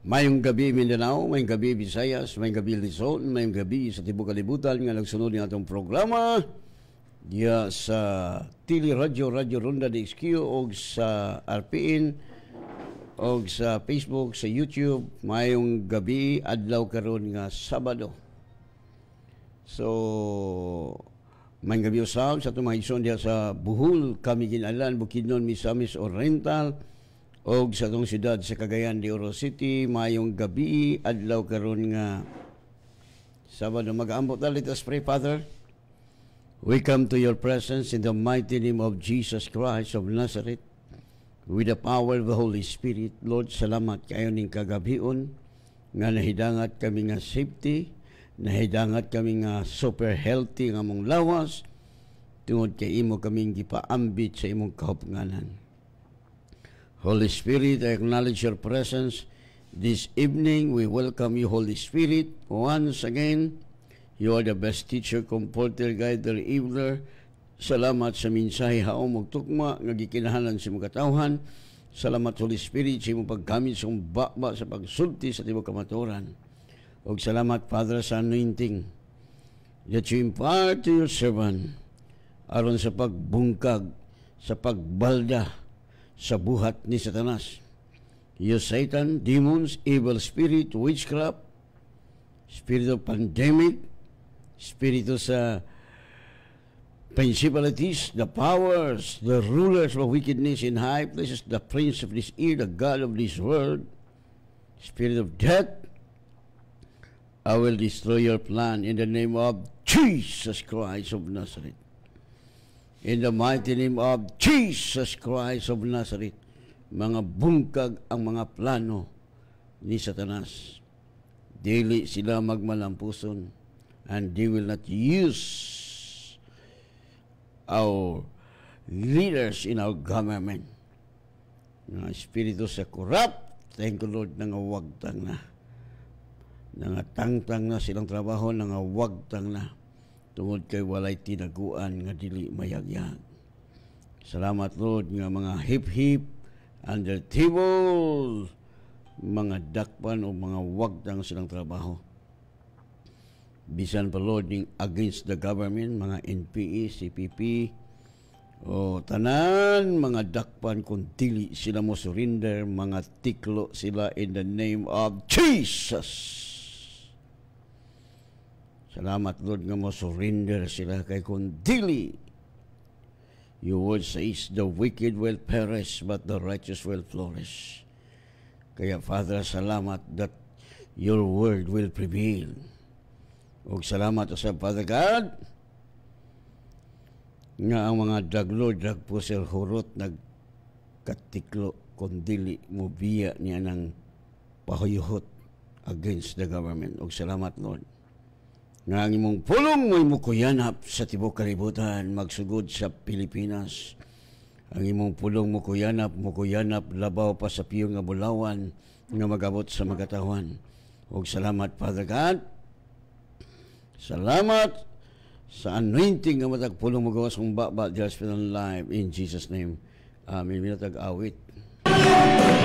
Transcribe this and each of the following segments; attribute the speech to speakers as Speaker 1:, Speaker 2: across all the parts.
Speaker 1: Mayong gabi Mindanao, mayong gabi Visayas, mayong gabi Luzon, mayong gabi sa tibok kalibutan nga nagsunod ng atong programa diya sa Tili Radio, Radio Ronda de XQ o sa RPN o sa Facebook, sa YouTube. Mayong gabi, adlaw karon nga Sabado. So, mayong gabi usab sa itong mga ison diya sa Bohol, Camiguin-Alan, Bukidnon, Misamis Oriental, o sa itong siyudad sa Cagayan de Oro City. Mayong gabi, adlaw karon nga Sabado. Mag-aambot na, let us pray. Father, we come to your presence in the mighty name of Jesus Christ of Nazareth, with the power of the Holy Spirit. Lord, salamat kayo ning kagabion nga nahidangat kami nga safety, nahidangat kami nga super healthy nga mong lawas, tungod kay imo kaming gipaambit sa imong kahupunganan. Holy Spirit, I acknowledge your presence this evening. We welcome you, Holy Spirit. Once again, you are the best teacher, comforter, guider, enabler. Salamat sa mensahe haom ug tukma nga gikinahanglan sa imong katawhan. Salamat, Holy Spirit, sa imong paggamit sa baba sa pagsulti sa tibok kamatuoran. Ug salamat, Father, sa anointing that you impart to your servant aron sa pagbungkag, sa pagbalda sa buhat ni Satanas. You Satan, demons, evil spirit, witchcraft, spirit of pandemic, spirit sa principalities, the powers, the rulers of wickedness in high places, the prince of this ear, the god of this world, spirit of death, I will destroy your plan in the name of Jesus Christ of Nazareth. In the mighty name of Jesus Christ of Nazareth, mga bungkag ang mga plano ni Satanas. Dili sila magmalampuson, and they will not use our leaders in our government. Mga espiritu sa corrupt, thank you Lord, nangawagtang na. Nangatangtang na silang trabaho, nangawagtang na. Tungod kay walay tinaguan nga dili mayagyag. Salamat Lord nga mga hip-hip under table, mga dakpan o mga wagtang silang trabaho. Bisan pa Lord ning against the government, mga NPE, CPP, o tanan mga dakpan kung dili sila mo surrender, mga tiklo sila in the name of Jesus. Salamat Lord nga mo surrender sila kay kung dili. Your word says the wicked will perish but the righteous will flourish. Kaya Father, salamat that your word will prevail. Ug salamat sa Father God nga ang mga drug lord, drug pusher, hurot nagkatiklo kung dili mo biya niya ng pahuyuhot against the government. Ug salamat Lord nga ang imong pulong mo mukuyanap sa tibok kalibutan, magsugod sa Pilipinas. Ang imong pulong mukuyanap labaw pa sa piyong nga bulawan nga magabot sa magatawan. Ug salamat Father God. Salamat sa anointing nga matag pulong magawas kong baba di hospital live in Jesus name. Amen. Minatag awit.
Speaker 2: Oh,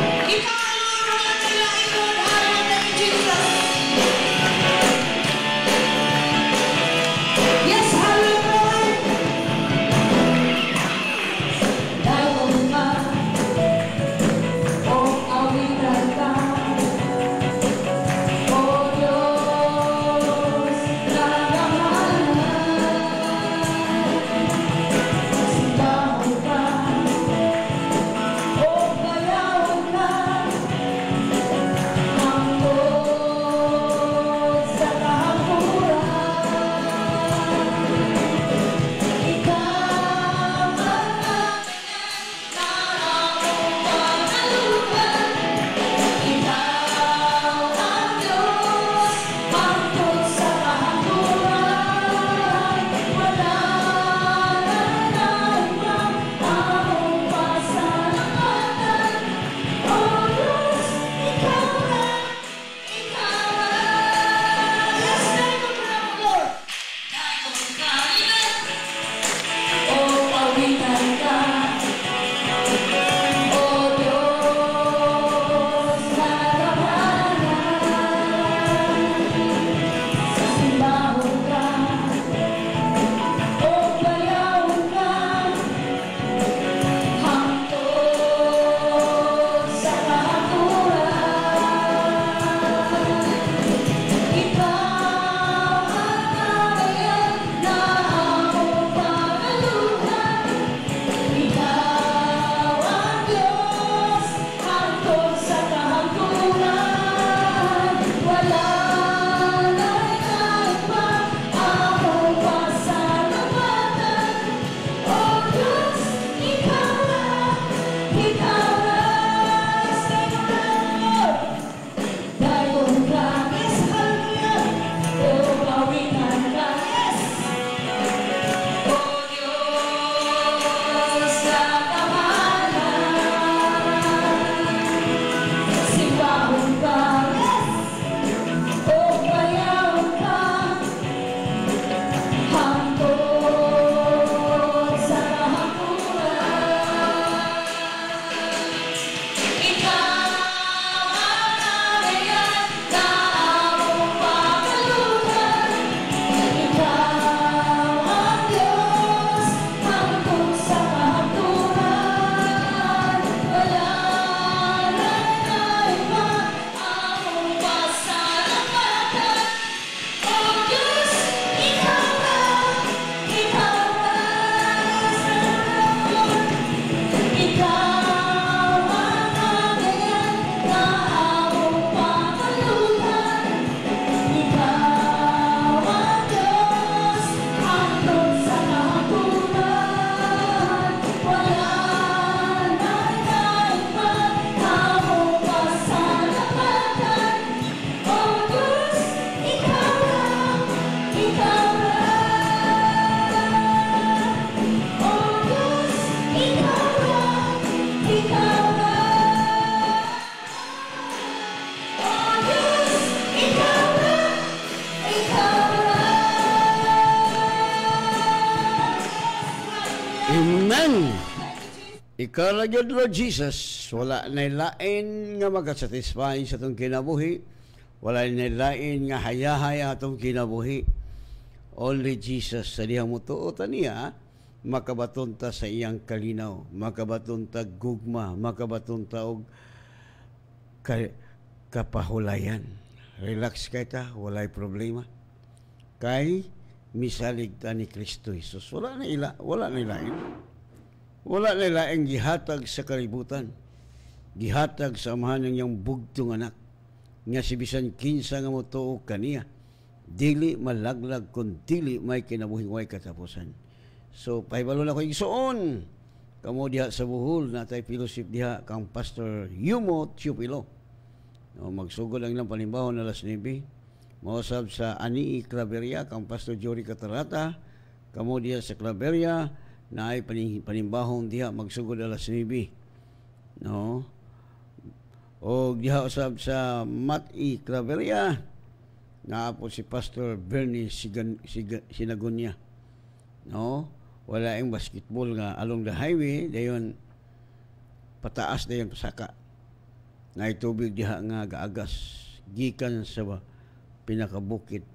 Speaker 1: ikaw ra gyud Lord Jesus, wala na lain nga magasatisfy sa atong kinabuhi, wala na lain nga hayahaya atong kinabuhi. Only Jesus sa dihang mutuotan niya, makabaton ta sa iyang kalinaw, makabaton ta gugma, makabaton ta og kapahulayan. Relax kay ta, walay problema. Kay misalig ta ni Kristo Jesus. Wala na lain. Wala na laing gihatag sa kalibutan. Gihatag sa amahan ng iyang bugtong anak. Nga si bisan kinsa nga motuo kaniya. Dili malaglag kung dili may kinabuhing way katapusan. So, pahibalo na ko igsoon. Kamo diha sa Bohol, natay fellowship diha kang Pastor Yumo Tiupilo. Magsugod ang ilang panimbahon na alas 9. Mausab sa Ani Claveria, kang Pastor Jory Catarata. Kamo diha sa Claveria, na ay panimbahon diha magsugod alas 9. No? O diha usab sa Mati Claveria, na po si Pastor Bernie Sinagunya. No? Wala yung basketball nga along the highway, dayon pataas dayon pasaka. Na itubig diha nga gaagas gikan sa pinakabukid.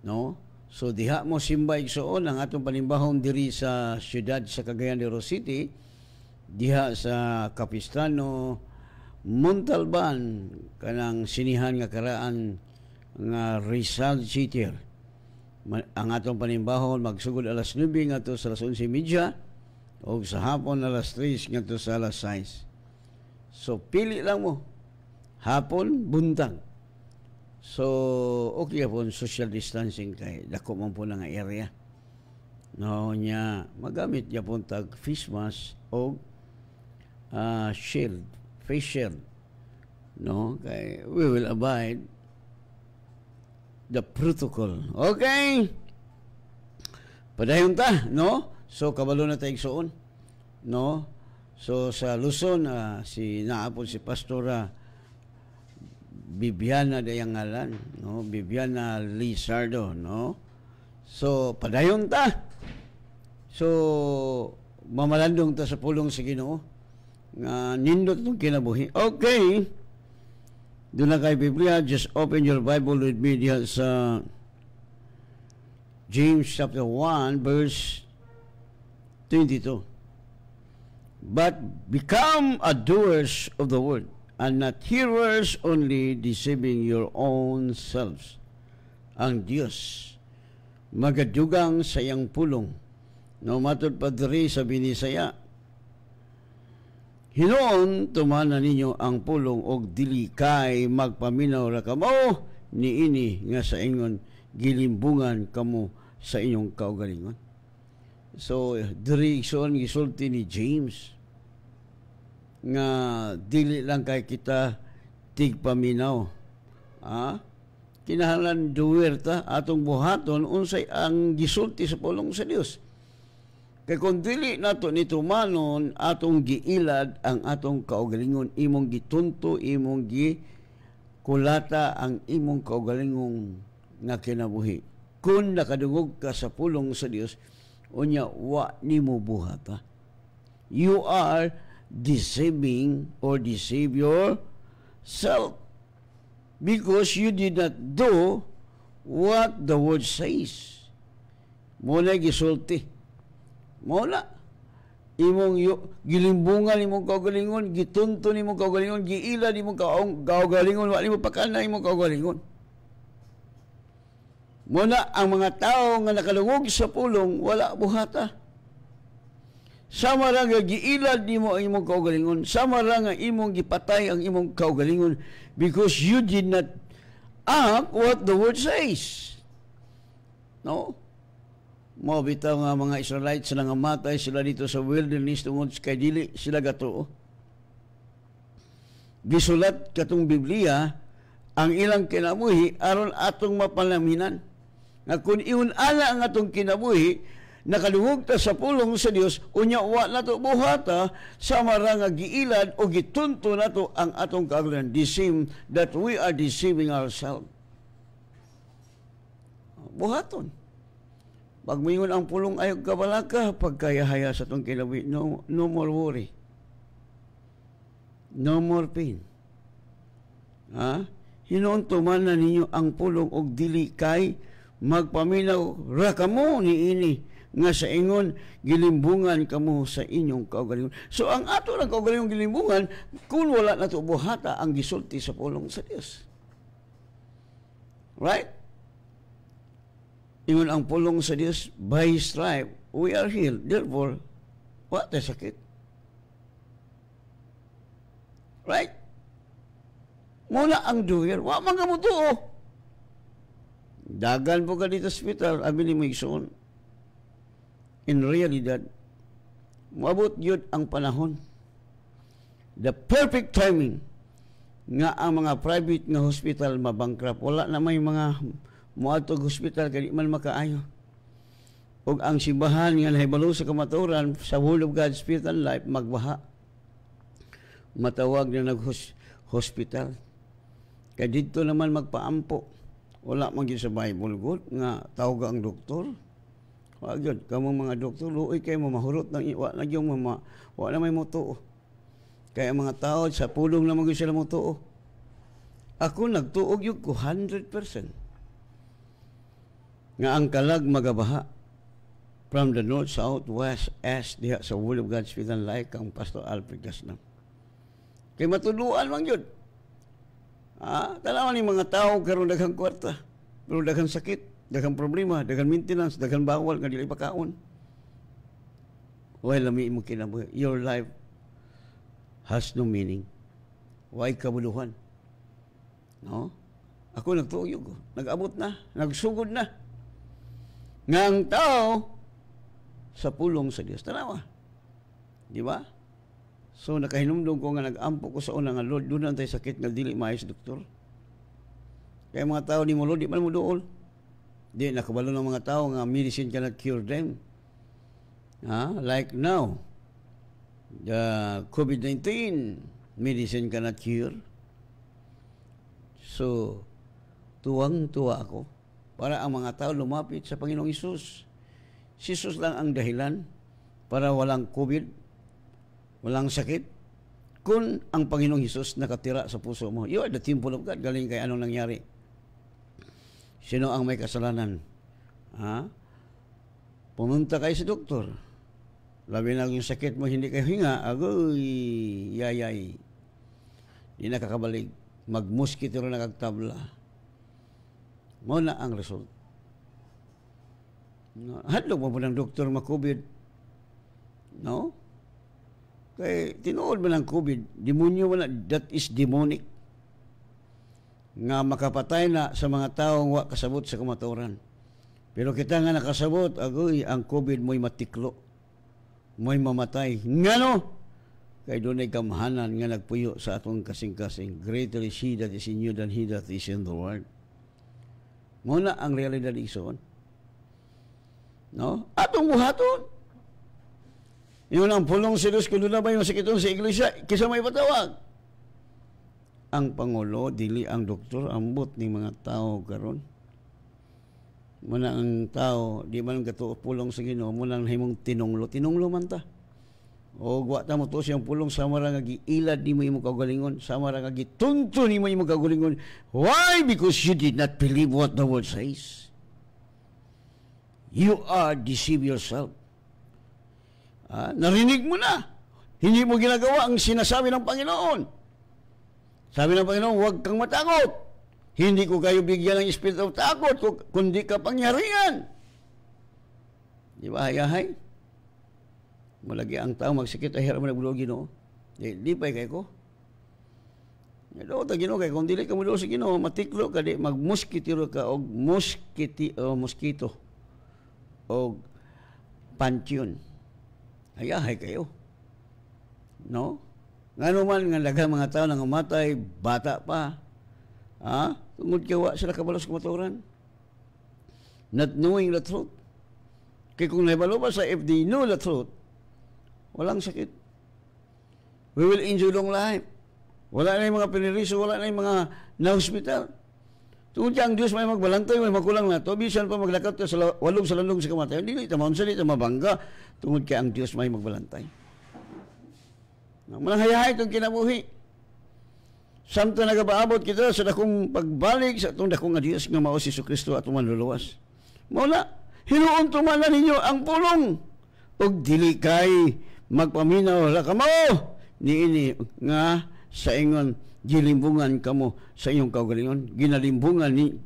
Speaker 1: No? So diha mo simba igsoon ang atong panimbahon diri sa siyudad sa Cagayan de Oro City, diha sa Capistrano Montalban, kanang sinihan nga karaan nga Rizal City. Ang atong panimbahon magsugod alas 9 ngadto sa alas 11:30 o sa hapon alas 3 ngadto sa alas 6. So pili lang mo hapon buntag. So okay po social distancing kay dako man po nga area. No nya magamit ya po tag face mask o shield, face shield. No kay we will abide the protocol. Okay? Padayon ta, no? So, kabalo na tayong suon. No? So, sa Luzon, si naapon si Pastora Bibiana dayang ngalan, no? Bibiana Lizardo, no? So, padayon ta. So, mamalandong ta sa pulong sa Ginoo nga nindot itong kinabuhi. Okay. Doon na kay Biblia, just open your Bible with me diha sa James chapter 1 verse 22. But become doers of the word, and not hearers only, deceiving your own selves. Ang Diyos magadugang sa iyang pulong. No matod pa diri sa binisaya, hinoon tumana ninyo ang pulong og dili kay magpaminaw ra kamo niini nga sa ingon gilimbungan kamo sa inyong kaugalingon. So diri igsoon gisulti ni James nga dili lang kay kita tigpaminaw. Kinahanglan duwer ta atong buhaton unsay ang gisulti sa pulong sa Dios. Kaya kung dili nato nito manon, atong giilad ang atong kaugalingon, imong gitunto, imong gikulata ang imong kaugalingon nga kinabuhi. Kung nakadungog ka sa pulong sa Dios, unya wa nimo buhata. You are deceiving or deceive yourself because you did not do what the word says. Muna gisulti. Muna imong gilimbungan imong kaugalingon, gitunto nimong kaugalingon, giila nimong kaugalingon, wa nimo pakana imong kaugalingon. Muna ang mga tao nga nakalungog sa pulong wala buhata. Sama ra nga giilad nimo ang imong kaugalingon, sama ra nga imong gipatay ang imong kaugalingon because you did not act what the word says. No? Mo bitaw nga mga Israelites sila nga matay sila dito sa wilderness tungod kay dili sila gatuo. Gisulat katong Biblia ang ilang kinabuhi aron atong mapanaminan. Nga kung iun-ala ang atong kinabuhi, nakalungog ta sa pulong sa Dios, unya wa nato buhata sama ra nga giilad o gitunto nato ang atong kaugalingon. Deceive that we are deceiving ourselves. Buhaton. Pag mingon ang pulong ayog kabalaka, pagkayahaya sa itong kinabuhi, no more worry. No more pain. Ha? Hinuon tuman na ninyo ang pulong og dili kay magpaminaw ra kamo niini nga sa ingon gilimbungan kamo sa inyong kaugalingon. So ang ato lang kaugalingon gilimbungan kung wala nato buhata ang gisulti sa pulong sa Dios. Right? Ingon ang pulong sa Dios, by His stripe we are healed. Therefore, what a sakit. Right? Muna ang doer, wa man mo tuo. Dagan po ka dito sa hospital, abi ni mo igsoon. In realidad, maabot yun ang panahon. The perfect timing nga ang mga private nga hospital mabankrupt. Wala na may mga muadtog hospital kadi man makaayo. Ug ang simbahan nga nahibalo sa kamaturan sa Word of God Spiritual Life magbaha. Matawag na nag-hospital. Kaya dito naman magpaampo. Wala man gyud sa Bible good nga tawag ang doktor. Wa gyud kamo mga doktor luoy kay mo mahurot nang wa na gyud wa na may motuo. Kaya mga tao sa pulong na gyud sila motuo. Ako nagtuog yun ko 100%. Nga ang kalag magabaha from the north, south, west, east diha sa Word of God Spiritual Life kang Pastor Alfred Gasnam. Kay matuluan man yun. Tanawan ni mga tao karon daghang kwarta, pero daghang sakit, daghang problema, daghang maintenance, daghang bawal nga dili pakaon. Well, lami mo kinabuhi. Your life has no meaning. Why kabuluhan? No? Ako nagtuog ko. Nag-abot na, nagsugod na. Nga ang tao sa pulong sa Dios. Tanawa. Di ba? So, nakahinumdum ko nga nag-ampo ko sa una nga, Lord, doon tayo sakit nga dili maayos, doktor. Kaya mga tao ni mo, Lord, di man mo doon. Di, nakabalo ng mga tao nga medicine cannot cure them. Like now, the COVID-19, medicine cannot cure. So, tuwang-tuwa ako para ang mga tao lumapit sa Panginoong Hesus. Si Hesus lang ang dahilan para walang COVID, walang sakit. Kung ang Panginoong Hesus nakatira sa puso mo, you are the temple of God. Galing kay anong nangyari. Sino ang may kasalanan? Pumunta kayo sa doktor. Labi na yung sakit mo, hindi kayo hinga, agoy, yayay. Hindi nakakabalik. Magmuskitero na kagtabla. Muna ang result. Hadlog mo po ng doktor ma-COVID. No? Kaya tinuod mo ng COVID, demonyo mo na, that is demonic. Nga makapatay na sa mga taong wa kasabot sa kamaturan. Pero kita nga nakasabot, agoy, ang COVID mo'y matiklo. Mo'y mamatay. Nga no? Kaya doon ay kamahanan nga nagpuyo sa atong kasing-kasing. Greater is He that is in you than he that is in the world. Muna ang realidad isoon. No? Atong buhaton. Yun ang pulong si Diyos kung doon na ba yung sakitong sa iglesia, kisa may patawag. Ang Pangulo, dili ang doktor, ambot ni mga tao karon. Muna ang tao, di man gato pulong sa Ginoo, muna ang himong tinunglo. Tinunglo man ta. O guwata mo to siyang pulong samara nga giilad ni mo imong kaugalingon, samara nga gitunto ni mo imong kaugalingon. Why? Because you did not believe what the word says. You are deceive yourself. Narinig mo na. Hindi mo ginagawa ang sinasabi ng Panginoon. Sabi ng Panginoon, huwag kang matakot. Hindi ko kayo bigyan ng spirit of takot kundi kapangyarihan. Di ba, hayahay? Malagi ang tao magsikit, ahira mo nagbulo Ginoo. Di pa kayo ko. Ito, Ginoo kay kung dili ka mo sa Ginoo, matiklo ka di, magmuskitiro ka, o mosquito, o pansyon. Ayahay kayo. No? Nga naman, nga lagang mga tao nang umatay, bata pa. Tungod kawa sila kabalos kumaturan. Not knowing the truth. Kaya kung nabalo pa sa if they know the truth, walang sakit. We will enjoy long life. Wala na yung mga piniriso, wala na yung mga na-hospital. Tungod ka ang Diyos may magbalantay, may magulang na to, bisan pa maglakat sa walog sa landong sa kamatayon, hindi ito maunsa, ito mabangga. Tungod ka ang Diyos may magbalantay. Manang hayahay itong kinabuhi. Samtang nagabaabot kita sa dakong pagbalik sa itong dakong nga Diyos nga mao si Jesucristo at manluluwas. Muna, hinuon tumanan ninyo ang pulong. Og dili kay magpaminaw la kamo niini nga sa ingon gilimbungan kamo sa inyong kaugalingon. Ginalimbungan ni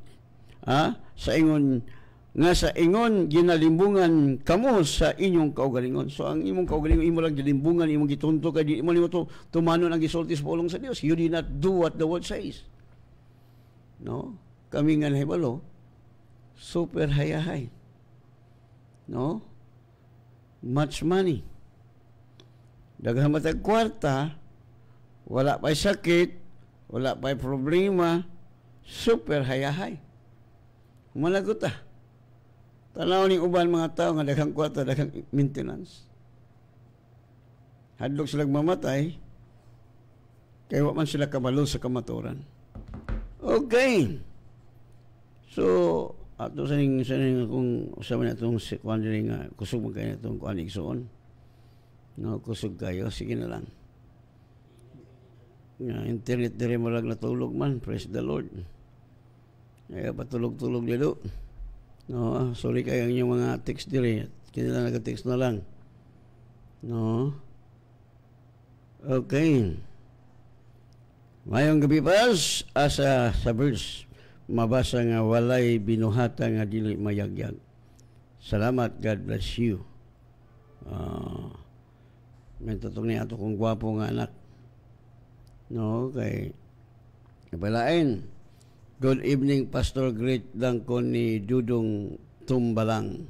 Speaker 1: sa ingon nga sa ingon ginalimbungan kamo sa inyong kaugalingon. So ang imong kaugalingon imo lang gilimbungan, imong gitunto kay di mo nimo tumanon ang gisulti sa pulong sa Dios. You did not do what the word says. No? Kami nga nahibalo super hayahay. No? Much money. Daghang matag kwarta, wala pa'y sakit, wala pa'y problema, super hayahay. Malagot Tanaw ni uban mga tao nga daghang kwarta, daghang maintenance. Hadlok sila mamatay, kaya wa man sila kabalo sa kamaturan. Okay. So, ato sa ning kung usama na itong kuhan nga kusog mo kayo na itong kuhan igsoon. No, kusog kayo, sige na lang. Internet dire mo lang natulog man, praise the Lord. Kaya patulog-tulog nilo. No, sorry kayo ang inyong mga text dire. Kinila nag-text na lang. No. Okay. Mayong gabi pas asa sa verse mabasa nga walay binuhata nga dili mayagyag. Salamat, God bless you. May tutong ni ato kong gwapo nga anak. No, kay kabalain. Good evening, Pastor. Great lang ko ni Dudong Tumbalang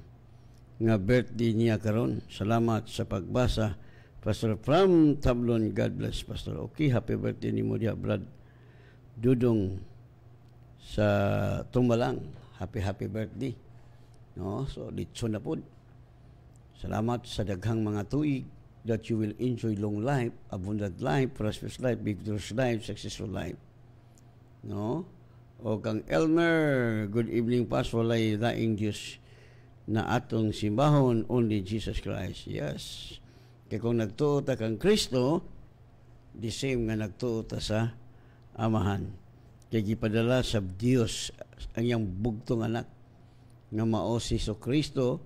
Speaker 1: nga birthday niya karon. Salamat sa pagbasa. Pastor from Tablon, God bless, Pastor. Okay, happy birthday ni mo dia, Brad Dudong sa Tumbalang. Happy birthday. No, so ditso na pod. Salamat sa daghang mga tuig that you will enjoy long life, abundant life, prosperous life, victorious life, successful life. No? O kang Elmer, good evening, Pastor. Walay daing Diyos na atong simbahon, only Jesus Christ. Yes. Kaya kung nagtuo ta kang Kristo, the same nga nagtuo ta sa Amahan. Kaya gipadala sa Dios ang iyang bugtong anak nga mao si Kristo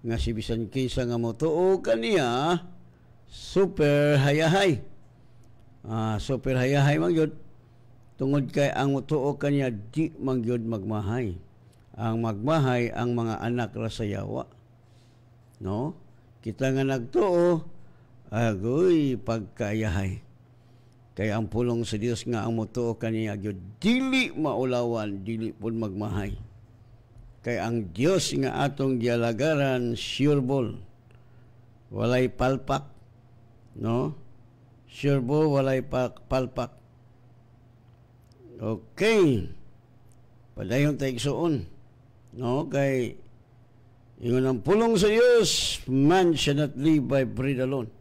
Speaker 1: nga si bisan kinsa nga motuo kaniya super hayahay. Super hayahay man yun. Tungod kay ang motuo kaniya di man yun magmahay. Ang magmahay ang mga anak ra sa yawa. No? Kita nga nagtuo, agoy pagkayahay. Kay ang pulong sa Dios nga ang motuo kaniya gyud dili maulawan, dili pud magmahay. Kay ang Dios nga atong gialagaran sureball. Walay palpak, no? Sureball walay palpak. Okay. Padayon tayo igsuon. No? Kay ingon ang pulong sa Dios, man shall not live by bread alone.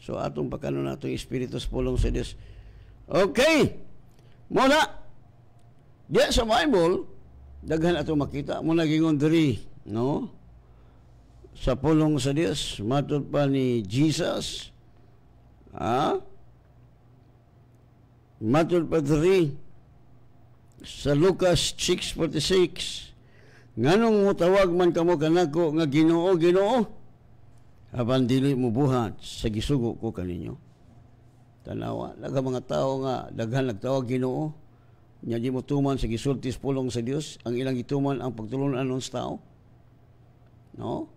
Speaker 1: So atong pagkanon natong espiritu sa pulong sa Dios. Okay. Muna diya sa Bible daghan ato makita mo nagingon diri, no? Sa pulong sa Dios matud pa ni Jesus. Matud pa diri sa Lucas 6:46. Nganong mutawag man kamo kanako nga Ginoo, Ginoo? Apan dili mo buhat sa gisugo ko kaninyo. Tanawa, daghang mga tao nga daghan nagtawag Ginoo. Nya di mo tuman sa gisulti sa pulong sa Dios, ang ilang gituman ang pagtulunan anon sa tao. No?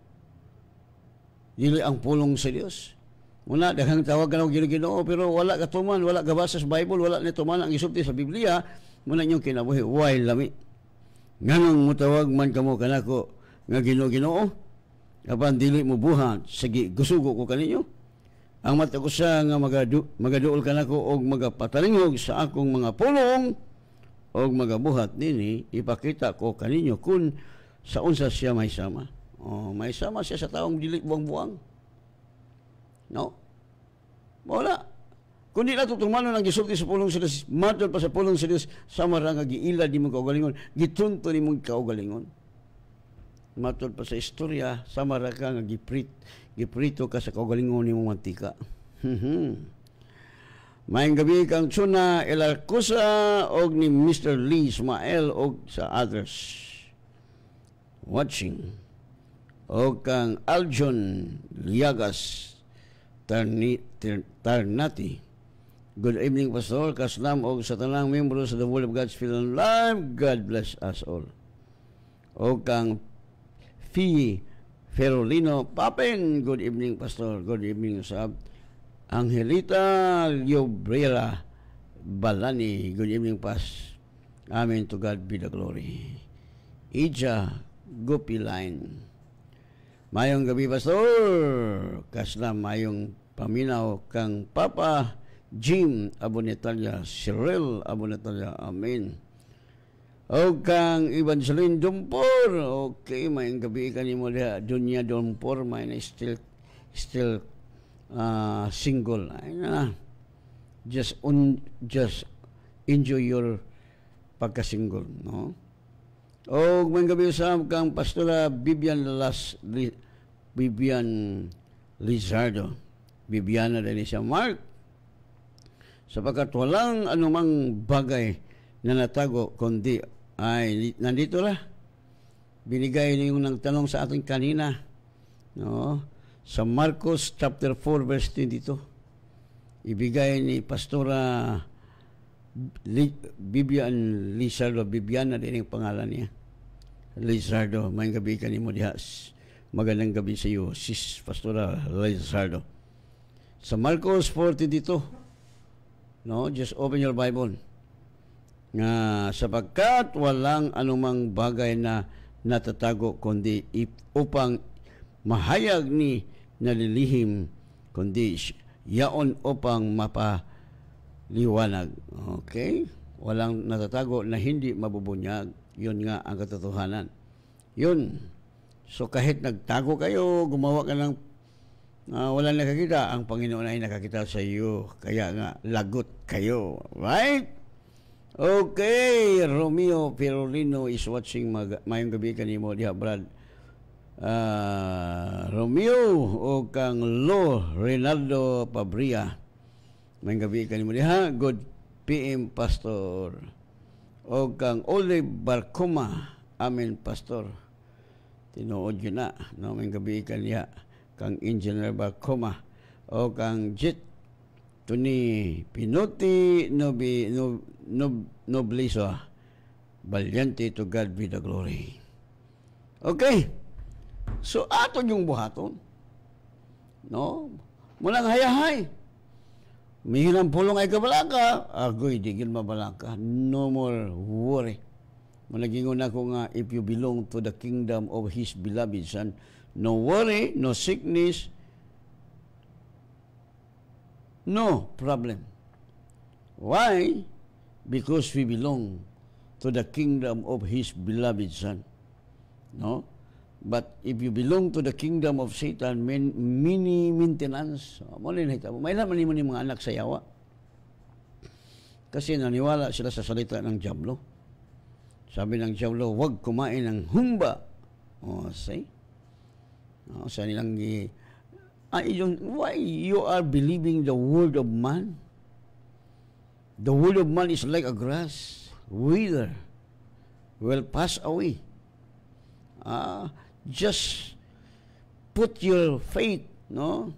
Speaker 1: Dili ang pulong sa Dios. Muna daghang tawag kanang Ginoo pero wala ka tuman, wala ka basa sa Bible, wala ni tuman ang gisulti sa Biblia, muna inyong kinabuhi, why lami? Nganong mutawag man kamo kanako nga Ginoo, Ginoo? Apan dili mo buhat sa gusugo ko kaninyo. Ang mata ko sa nga magaduol kanako og magapatalingog sa akong mga pulong og magabuhat nini ipakita ko kaninyo kung sa unsa siya may sama. May sama siya sa taong dili buang-buang. No? Wala. Kundi na tutumanon ang gisulti sa pulong sa Dios, matod pa sa pulong sa Dios, sama ra nga giila di mo kaugalingon, gitunto ni mong kaugalingon. Matod pa sa istorya, sama ra ka nga giprito ka sa kaugalingon ni mong mantika. Maayong gabi kang Chuna Elarcusa og ni Mr. Lee Ismael og sa others watching. Og kang Aljon Liagas Tarnati. Good evening, Pastor. Kaslam og sa tanang membro sa The Word of God's Film Live. God bless us all. Og kang Fee Ferolino Papen. Good evening, Pastor. Good evening, Usab. Angelita Llobrera Balani. Good evening, Pas. Amen. To God be the glory. Ija Gopiline. Mayong gabi, Pastor. Kaslam mayong paminaw kang Papa Jim Abonetalia, Cyril Abonetalia. Amen. O kang Evangeline Dumpor. Okay, mayong gabi kanimo diha. Dunya Dumpor, may na still single. Just enjoy your pagka-single, no? O mayong gabi usab kang Pastora Vivian Lizardo. Bibiana din siya, Mark. Sapagkat walang anumang bagay na natago kundi ay nandito la. Binigay niyo ng tanong sa ating kanina, no? Sa Marcos chapter 4 verse 22. Ibigay ni Pastora Bibiana din ang pangalan niya. Lizardo, may gabi kanimo diha. Magandang gabi sa iyo, Sis Pastora Lizardo. Sa Marcos 4:22, no, just open your Bible. Sapagkat walang anumang bagay na natatago kundi upang mahayag ni nalilihim kundi yaon upang mapaliwanag. Okay? Walang natatago na hindi mabubunyag. Yun nga ang katotohanan. Yun. So kahit nagtago kayo, gumawa ka ng wala nakakita, ang Panginoon ay nakakita sa iyo. Kaya nga, lagot kayo. Right? Okay. Romeo Perolino is watching. Mayong gabi kanimo diha, Brad. Romeo o kang Lo Reynaldo Pabria. Mayong gabi kanimo diha. Good PM, Pastor. O kang Ole Barcoma. Amen, Pastor. Tinuod yun na. No, mayong gabi kanina. Kang Engineer Barcoma. O kang Jit Tuni Pinuti Nobliso. Valiente, to God be the glory. Okay. So, aton yung buhaton. No? Mulang hayahay. Mihinang pulong ay kabalaka. Agoy, digil mabalaka. No more worry. Malagingon ako nga, if you belong to the kingdom of His beloved Son, no worry, no sickness, no problem. Why? Because we belong to the kingdom of His beloved Son. No? But if you belong to the kingdom of Satan, mini maintenance, may laman mo ni mga anak sa yawa. Kasi naniwala sila sa salita ng Diablo. Sabi ng Diablo, huwag kumain ng humba. See? Sa nilang why you are believing the word of man? The word of man is like a grass, wither, will pass away. Just put your faith, no?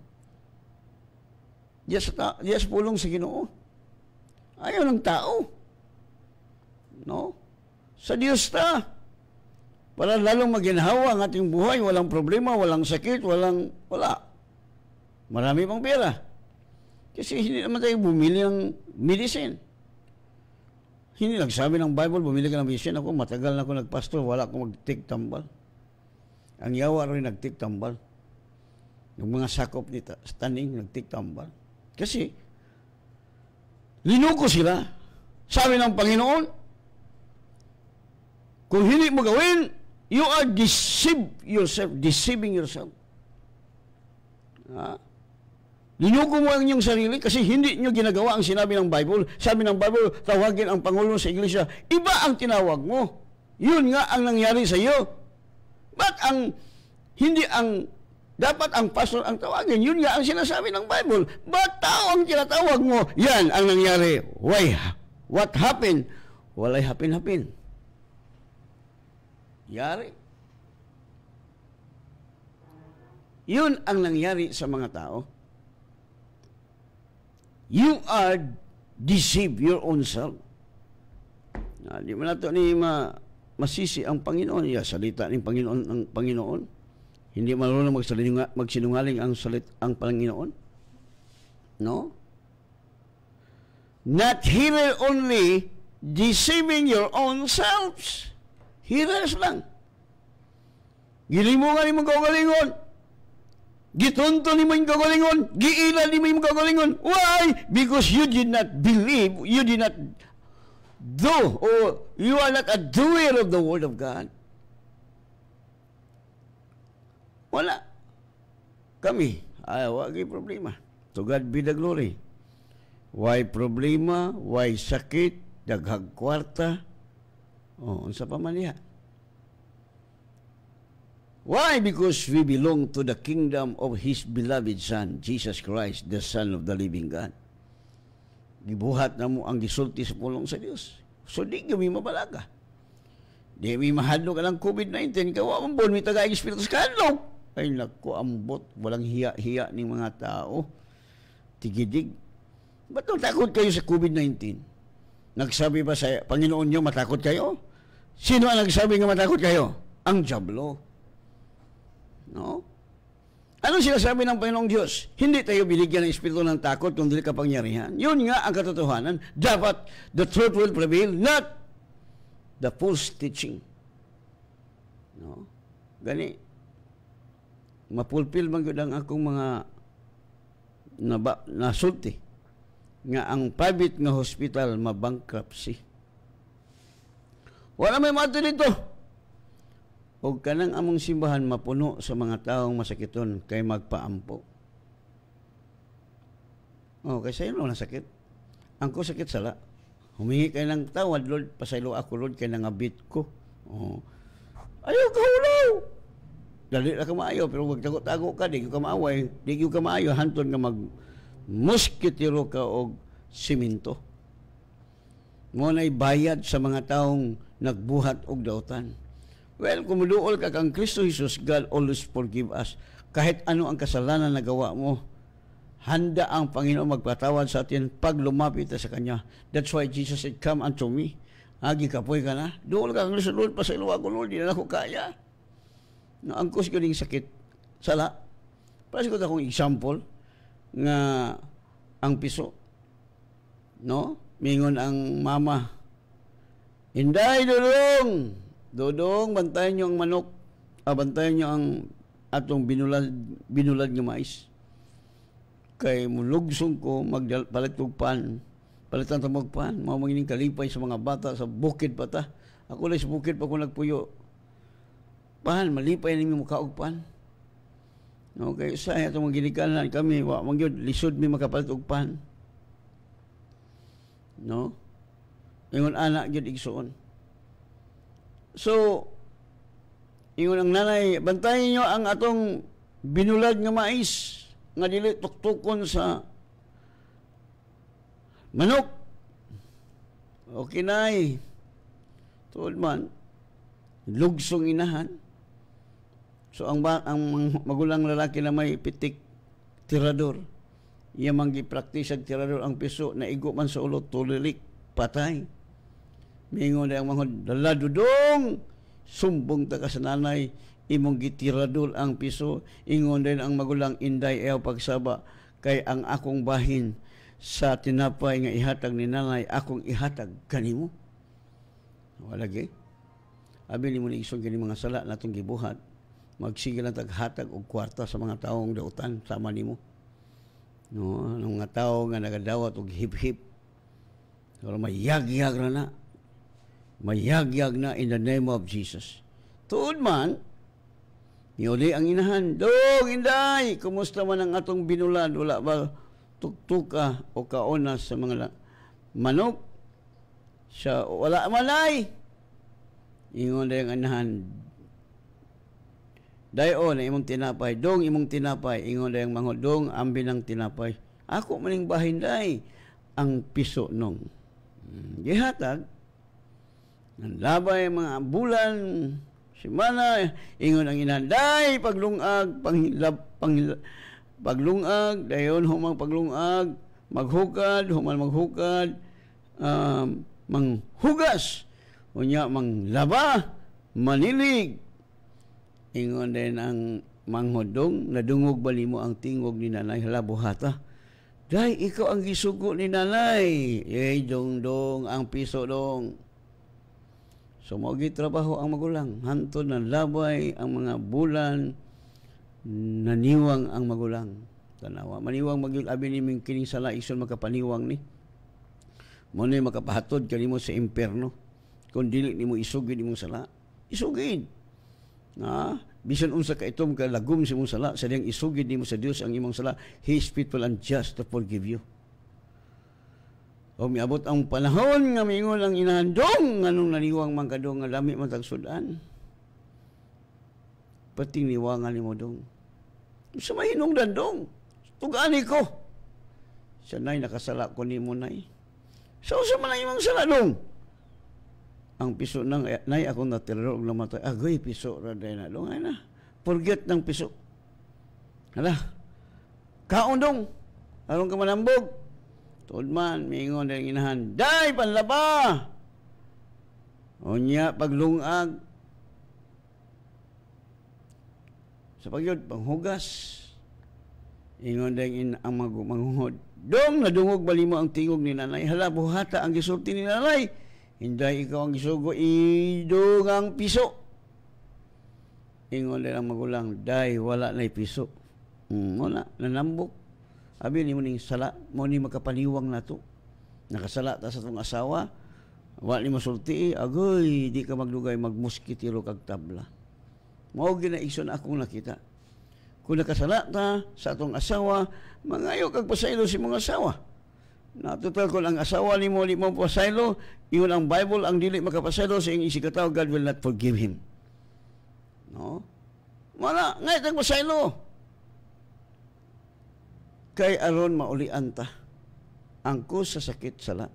Speaker 1: Just pulong sa Ginoo. Ayaw ng tao. No? Sa Diyos ta. Para lalong maginhawa ang ating buhay, walang problema, walang sakit, wala. Marami pang pera. Kasi hindi naman tayo bumili ng medicine. Hindi nagsabi ng Bible, bumili ka ng medicine. Ako, matagal na ako nagpastor, wala akong mag-take tambal. Ang yawa rin nag-take tambal. Yung mga sakop nito, standing, nag-take tambal. Kasi, linuko sila. Sabi ng Panginoon, kung hindi mo gawin, you are deceiving yourself. Linuko mo ang inyong sarili kasi hindi nyo ginagawa ang sinabi ng Bible. Sabi ng Bible, tawagin ang Pangulo sa Iglesia. Iba ang tinawag mo. Yun nga ang nangyari sa iyo. Ba't hindi ang Dapat ang pastor ang tawagin. Yun nga ang sinasabi ng Bible. Ba't tao ang tinatawag mo? Yan ang nangyari. Why? What happened? Walay hapin-hapin. Yari. Yun ang nangyari sa mga tao. You are deceive your own self. Di mo na ito ni masisi ang Panginoon. Salita ng Panginoon ang Panginoon. Hindi marunong magsinungaling ang Panginoon. No? Not hearer only, deceiving your own selves. Hearers lang. Gilimungan ni mong kagalingon. Gitunto ni mong kagalingon. Giila ni mong kagalingon. Why? Because you did not believe, you did not do, or you are not a doer of the Word of God. Wala. Kami, wag problema. To God be the glory. Why problema? Why sakit? Daghag kwarta? Unsa pa man niya? Why? Because we belong to the kingdom of His beloved Son, Jesus Christ, the Son of the living God. Gibuhat na mo ang gisulti sa pulong sa Diyos. So di kami mabalaga. Di kami mahadlo ka ng COVID-19, kawa mong bon, may tagaing Espiritu sa kanlong. Ay naku, ambot, walang hiya-hiya ng mga tao. Tigidig. Ba't takot kayo sa COVID-19? Nagsabi ba sa Panginoon niyo matakot kayo? Sino ang nagsabi nga matakot kayo? Ang diablo. No? Anong sinasabi ng Panginoong Diyos? Hindi tayo binigyan ng espiritu ng takot kung dili kapangyarihan. Yun nga ang katotohanan. Dapat the truth will prevail, not the false teaching. No? Gani. Mapulpil man gud ang akong mga nasulti nga ang private nga hospital mabankruptcy. Wala may mato dito. O kanang among simbahan mapuno sa mga taong masakiton kay magpaampo. Kay sa'yo na sakit. Ang ko sakit sala. Humingi kayo ng tawad, Lord. Pasaylo ako, Lord, kay nangabit ko. Ayaw ka hulaw. Dali na ka maayo, pero wag tago-tago ka, di ka maaway, di ka maayo, hanton nga muskitiro ka og simento. Mo na'y bayad sa mga taong nagbuhat og dautan. Well, kung muduol ka kang Kristo Jesus, God always forgive us. Kahit ano ang kasalanan na gawa mo, handa ang Panginoon magpatawad sa atin pag lumapit sa Kanya. That's why Jesus said, come unto me. Agi kapoy ka na. Dool ka kang Kristo, Lord, pasaylo ako, Lord, di na ako kaya. No, ang kus ko ding sakit sala. Para ko akong example nga ang piso. No? Mingon ang mama. Inday, Dodong, bantayan niyo ang manok. Bantayan niyo ang atong binulad nga mais. Kay mulugsong ko magpalit og pan. Palitan ta mag pan. Mao mangining kalipay sa mga bata sa bukid pa ta. Ako lang sa bukid pa ko nagpuyo. Pan, malipay nimi mukha og pan. Okay, sa atong mga ginikanan kami, wa man gyud lisod mi makapalit og pan. No? Ingon anak gyud igsuon. So, ingon ang nanay, bantayan niyo ang atong binulad nga mais nga dili tuktukon sa manok. Okay nay. Tuod man, lugsong inahan. So ang magulang lalaki na may pitik tirador, iya man gipraktis ang tirador ang piso na igo man sa ulo tulilik patay. Mingon ang mga daladudong sumbong ta ka sa nanay imong gitirador ang piso. Ingon din ang magulang inday ayaw pagsaba kay ang akong bahin sa tinapay nga ihatag ni nanay akong ihatag kanimo. Wala gay. Abi ni mo ni isog kini mga sala natong gibuhat. Magsige lang taghatag og kwarta sa mga taong dautan sama nimo. No, ang mga tawo nga nagadawat og hip-hip. Pero mayag-yag na. Mayag-yag na in the name of Jesus. Tuod man, niuli ang inahan. Dong, inday, kumusta man ang atong binulad? Wala ba tuktuka o kaona sa mga manok? Siya, wala malay. Ingon na yung anahan, Dayon imong tinapay, dong imong tinapay, ingon dayang manghod, dong ambi ng tinapay. Ako maning bahin day ang piso nong. Gihatag ang labay mga bulan, semana, ingon ang inanday, paglungag, paglungag, dayon humang paglungag, maghukad, human maghukad, manghugas, unya manglaba, manilig. Ingon din ang manghodong, nadungog bali mo ang tingog ni nanay, hala buhata. Day, ikaw ang gisugo ni nanay. Dong, ang piso dong. So, maugi trabaho ang magulang. Hantod ng labay ang mga bulan, naniwang ang magulang. Tanawa, maniwang magyul abi ni ming kining sala, ison makapaniwang ni. Muna makapahatod kanimo sa imperno. Kung dili nimo isugid imong sala, isugid. Bisan unsa ka itom ka lagom sa imong sala, sa diyang isugid nimo sa Dios ang imong sala, He is faithful and just to forgive you. O miabot ang panahon nga miingon ang inahandong nganong naniwang man kadong nga lami man tag sudan. Pating niwangan nimo dong. Sa mahinungdan dong. Tugani ko. Sanay nakasala ko nimo nay. So sa man ang imong sala dong. Ang piso nang nay akong natirero og namatay. Agoy piso ra day na dong ay na. Forget ng piso. Hala. Kaon dong. Aron ka manambog. Tuod man miingon dayang inahan, day panlaba. Unya paglungag. Sa pagyod panghugas. Ingon dayang ang manghud. Dong nadungog bali mo ang tingog ni nanay. Hala buhata ang gisulti ni nanay. Hinday ikaw ang gisugo, idong ang piso. Ingon din ang magulang, day, wala na'y piso. Wala, nanambok. Abi ni mo ning sala, mo ni makapaniwang na to. Nakasala ta sa itong asawa, wala ni masulti, agoy, di ka magdugay, magmuskitiro kag tabla. Mao ginaigson akong nakita. Kung nakasala ta sa itong asawa, mangayo kag pasaylo si mga asawa. Natutal ko ang asawa ni mo pasaylo, iyon ang Bible, ang dili makapasaylo sa iyong isikataw, God will not forgive him. No? Wala, ngayon ang pasaylo. Kay aron maulian ta, angko sa sakit sala.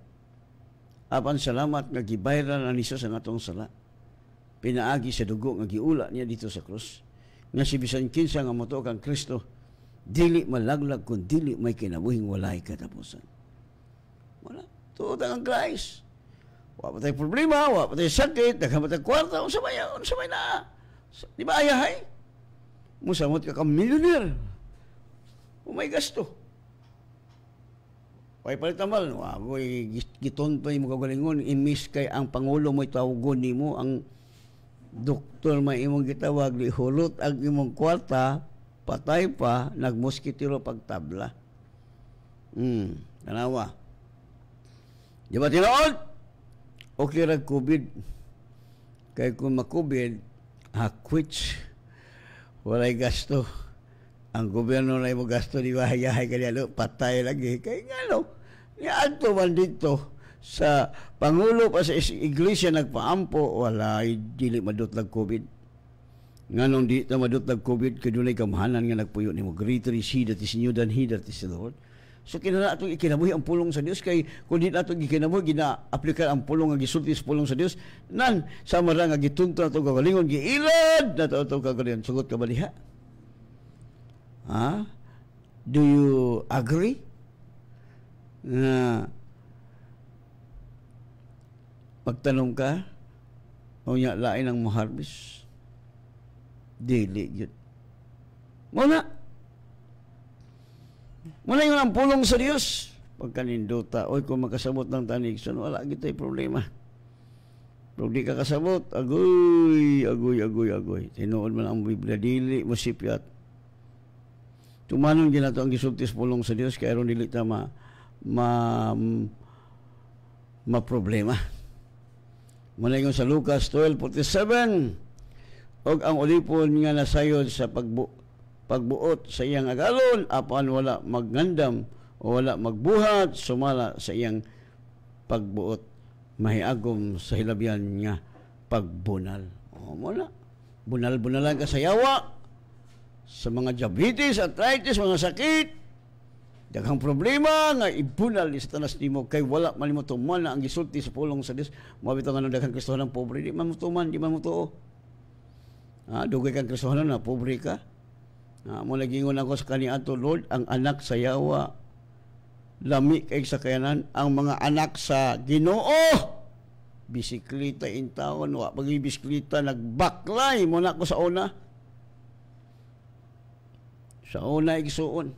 Speaker 1: Apan salamat nga gibayran na niso sa natong sala. Pinaagi sa dugo nga giula niya dito sa krus. Nga si bisan kinsa nga moto kang Kristo, dili malaglag kun dili may kinabuhing walay katapusan. Wala. Tuod ang Christ. Wala pa tayo problema, wala pa tayo sakit, nagkamat ang kwarta, unsa may na. Di ba ayahay? Musamot ka millionaire. May gasto. Way palitambal, wagoy gitontoy mo kagalingon, imis kay ang Pangulo mo'y tawagon ni mo, ang doktor may imong gitawag, hulot ang imong kwarta, patay pa, nagmoskitiro pagtabla. Tanawa. Di ba tinood? Okay ra COVID. Kaya kung ma-COVID, quits. Walay gasto. Ang gobyerno na mo gasto, di ba? Hayahay ka niya, patay lagi. Kaya nga, no? Niadto man dito sa Pangulo pa sa iglesia nagpaampo, wala, dili madutlag COVID. Nga nung di na madutlag COVID, kadunay kamahanan nga nagpuyo ni mo. Greater is He that is in you than He that is in the world. So kinala atong ikinabuhi ang pulong sa Dios kay kun di nato gikinabuhi gina-aplikar ang pulong nga gisulti sa pulong sa Dios nan sama ra nga gitunto nato kagalingon giilad nato ato kagalingon sugot ka ba diha? Do you agree? Pagtanong ka unya lain ang mo-harvest dili gyud Muna yun ang pulong sa Diyos. Pagkaninduta, oy kung makasabot ng tanigson, wala gitay problema. Pero di ka kasabot, agoy. Tinuod man ang Biblia, dili mo sipyat. Tumanong din nato ang gisultis pulong sa Diyos, kaya ron dili ta ma-problema. Muna yun sa Lucas 12:47, og ang ulipon nga nasayod sa pagbuot sa iyang agalon, apan wala maggandam o wala magbuhat, sumala sa iyang pagbuot, mahiagom sa hilabyan nga pagbunal. O mula, bunal-bunalan ka sa yawa, sa mga diabetes, arthritis, mga sakit, daghang problema nga ibunal ni Satanas nimo kay wala man mo tuman na ang gisulti sa pulong sa Dios. Mabitaw nga daghang Kristohanon pobre, di man mo tuman, di man mo tuo. Dugay kang Kristohanon na pobre ka. Mo nagingon ako sa kaniadto, Lord, ang anak sa yawa lami kay sa kayanan, ang mga anak sa Ginoo bisikleta in taon, wa pagi bisikleta nagbaklay mo na ko sa una. Sa una igsuon.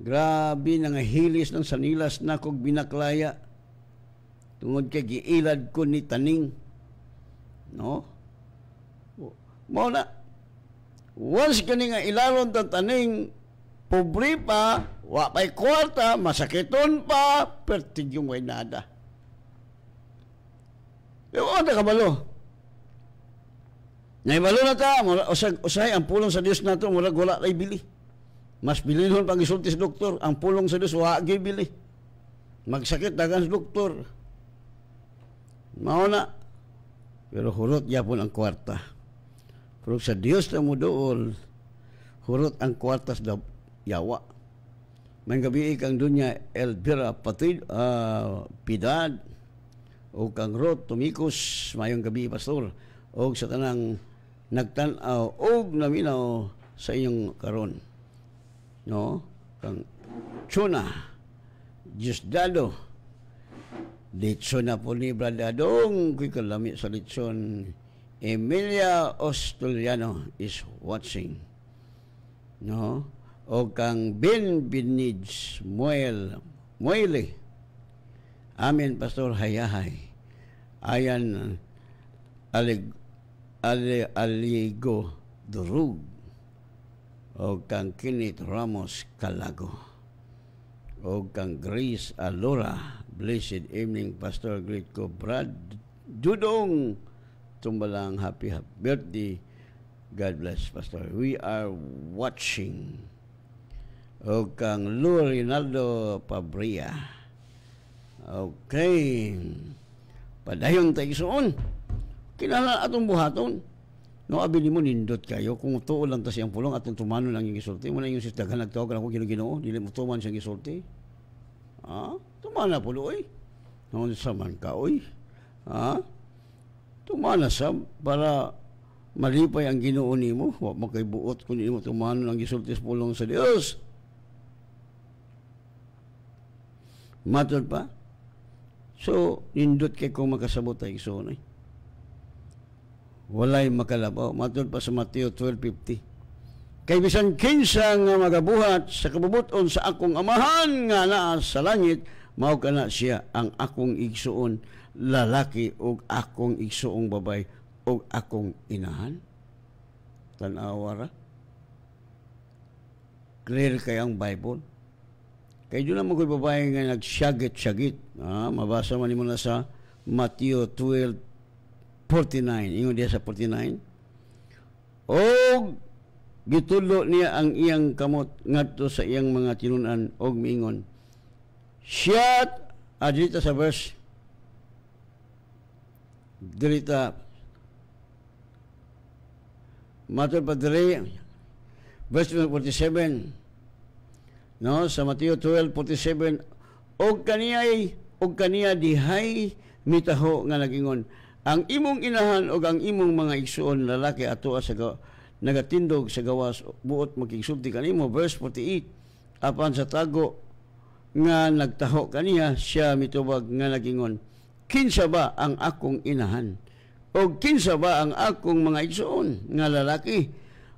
Speaker 1: Grabe nga hilis ng sanilas na kog binaklaya. Tungod kay giilad ko ni taning. No? Mao na. Once kani nga ilalon ta taning pobre pa, wa pay kwarta, masakiton pa, pertigyong way nada. Yung oda kabalo. Naibalo na ta, usay ang pulong sa Dios nato murag wala lay bili. Mas bilihon pag isulti sa doktor, ang pulong sa Dios wa gyud bili. Magsakit dagan sa doktor. Mao na. Pero hurot yapon ang kwarta. Pero sa Dios na mo dool, hurot ang kwarta sa yawa. May gabi kang dunya Elvira Patid, Piedad, o kang Rod Tumikos, mayong gabi pastor, o sa tanang nagtanaw o naminaw sa inyong karon, no? Kang Chuna Diosdado Litson na po ni Bradadong kuy kalami sa Litson. Emilia Ostoliano is watching, no? O kang Ben Binids Muele. Amen, Pastor Hayahay. Ayan, Aligo Durug. O kang Kinit Ramos Calago. O kang Grace Alora. Blessed evening, Pastor. Great ko, Brad Dudong. Tumbalang happy birthday. God bless, Pastor. We are watching. O kang Lu Rinaldo Pabria. Okay. Padayon tayo suon. Kinala atong buhaton. No, abili mo nindot kayo. Kung tuo lang ta siyang pulong atong tumano lang yung gisulti. Mo na yung sistaghan nagtawag ako Ginoo. Dili mo tuman siyang gisulti. Tumana pulo oy. Noon sa man ka oy. Tumana sa para malipay ang Ginoo nimo. Wa mo kay buot kun imo tumano lang gisulti sa pulong sa Dios. Matod pa. So, nindot kay kung makasabot ay isunay. Walay makalabaw. Matod pa sa Mateo 12:50. Kay bisan kinsa nga magabuhat sa kabubuton sa akong amahan nga naa sa langit, mao kana siya ang akong igsuon lalaki ug akong igsuong babay ug akong inahan. Tan-awa ra. Clear kay ang Bible. Kaya doon naman ko'y babae nga nagsyagit-syagit. Mabasa man mo na sa Matthew 12:49. Ingon diya sa 49. O gitulo niya ang iyang kamot ngadto sa iyang mga tinunan og miingon. Siya, dito sa verse, dirita, Matthew Padre, verse 47, no, sa Mateo 12:47, og kaniya dihay mitaho nga nagingon, ang imong inahan og ang imong mga igsuon lalaki ato sa nagatindog sa gawas buot magigsulti kanimo. Verse 48, apan sa tago nga nagtaho kaniya siya mitubag nga nagingon, kinsa ba ang akong inahan og kinsa ba ang akong mga igsuon nga lalaki?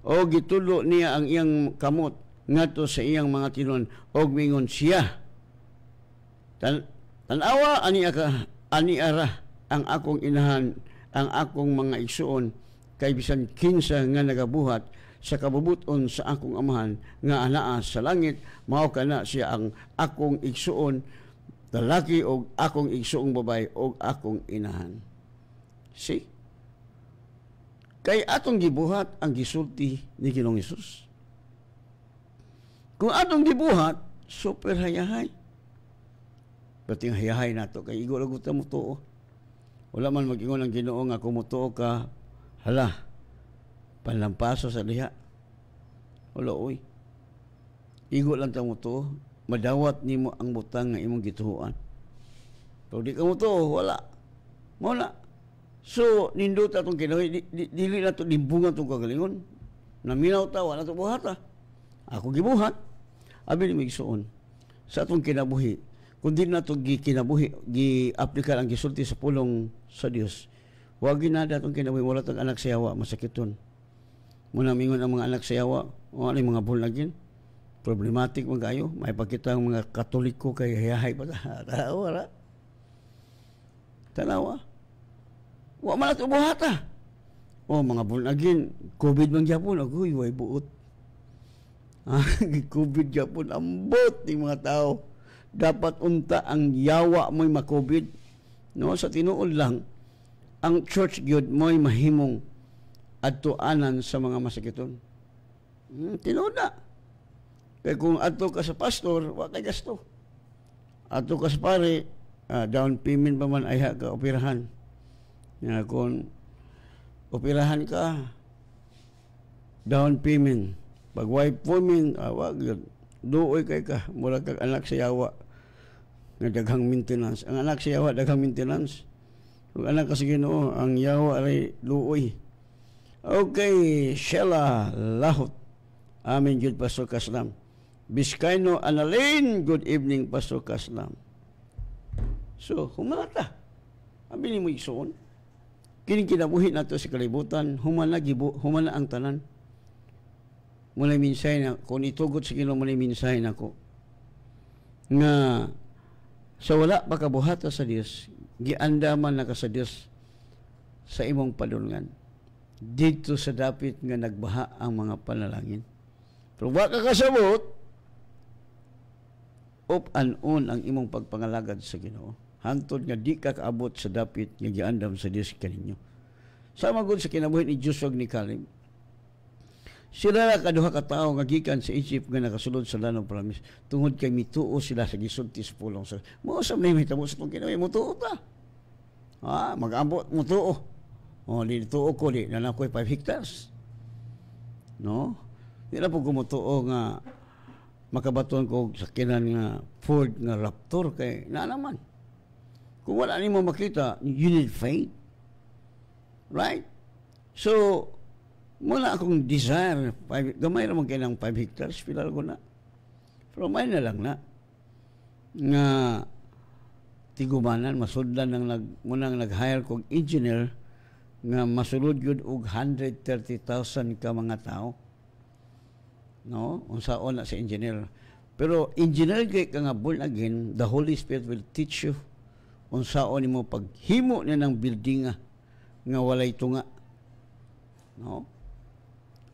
Speaker 1: O gitulo niya ang iyang kamot ngadto sa iyang mga tinon og mingon siya. Tanawa ani ara ang akong inahan, ang akong mga igsuon, kay bisan kinsa nga nagabuhat sa kabubuton sa akong amahan nga anaa sa langit, mao kana siya ang akong igsuon lalaki og akong igsuong babay og akong inahan. See? Kay atong gibuhat ang gisulti ni Ginoong Hesus. Kung atong gibuhat, super hayahay. Pati ang hayahay nato kay igo lagot mo tuo. Wala man mag-ingon ang Ginoo nga kumutuo ka, hala, panlampaso sa diha. Wala, oy. Igo lang ta mo to, madawat nimo ang butang nga imong gituhuan. Pero di ka mo to, wala. Muna. So, nindot atong kinabuhi, dili na to limbungan itong kagalingon. Naminaw ta, wala to buhata. Ako gibuhat. Abi ni Migsoon. Sa atong kinabuhi, kung di na ito kinabuhi, gi-applikal ang gisulti sa pulong sa Dios, huwag ginada itong kinabuhi, wala itong anak sayawa, masakiton. Muna mingon ang mga anak sayawa, o ano yung mga bulagin, problematic man kayo, may pagkita ang mga Katoliko kay hayahay pa ta. Wala. Tanawa. Wa man ito buhata. O mga bulagin, COVID man gyapon, agoy, way buot. COVID gyapon, ambot ng mga tao. Dapat unta ang yawa mo'y ma-COVID. No? Sa tinuod lang, ang church gyud mo'y mahimong adtuanan sa mga masakiton. Tinuod na. Kaya kung adto ka sa pastor, wa kay gasto. Adto ka sa pare, down payment pa man ay ka operahan. Kung operahan ka, down payment. Pag wife payment, wag yun. Duoy kay ka, mula kag anak sa yawa nga daghang maintenance. Ang anak sa yawa daghang maintenance. Kung anak ka sa Ginoo, ang yawa ay luoy. Okay, Sheila Lahot. Amin jud Pastor Kaslam. Biskayno Analin, good evening Pastor Kaslam. So, humata. Abi ni mo igsoon. Kining kinabuhi nato sa kalibutan, humana ang tanan. Muna minsay na, kung itugot sa Ginoo muna minsay na ko, nga sa wala pagkabuhata sa Dios, giandaman na ka sa Dios sa imong padulngan. Dito sa dapit nga nagbaha ang mga panalangin. Pero waka kasabot, up and on ang imong pagpangalagad sa Ginoo. Hantod nga di ka kaabot sa dapit nga giandam sa Dios kaninyo. Sama gud sa kinabuhi ni Joshua ni Caleb. Sila na kaduha ka tawo nga gikan sa Egypt nga nakasulod sa lanong promise. Tungod kay mituo sila sa gisulti sa pulong sa. Mo sa may hitabo sa tong kinabuhi mutuo ta. Mag-ambot mutuo. Di tuo ko di na nakoy 5 hectares. No? Di na po kumutuo nga makabaton ko sa kinan nga Ford nga Raptor kay na naman. Kung wala nimo makita, you need faith. Right? So, muna akong desire, gamay naman kayo ng 5 hectares, pilal ko na. Pero may na lang na. Nga tigumanan, masudlan munang nag-hire kong engineer nga masulod yun og 130,000 ka mga tao. No? Unsaon na sa engineer. Pero engineer kay ka nga born again, the Holy Spirit will teach you unsaon nimo paghimo niya ng building nga walay tunga. No?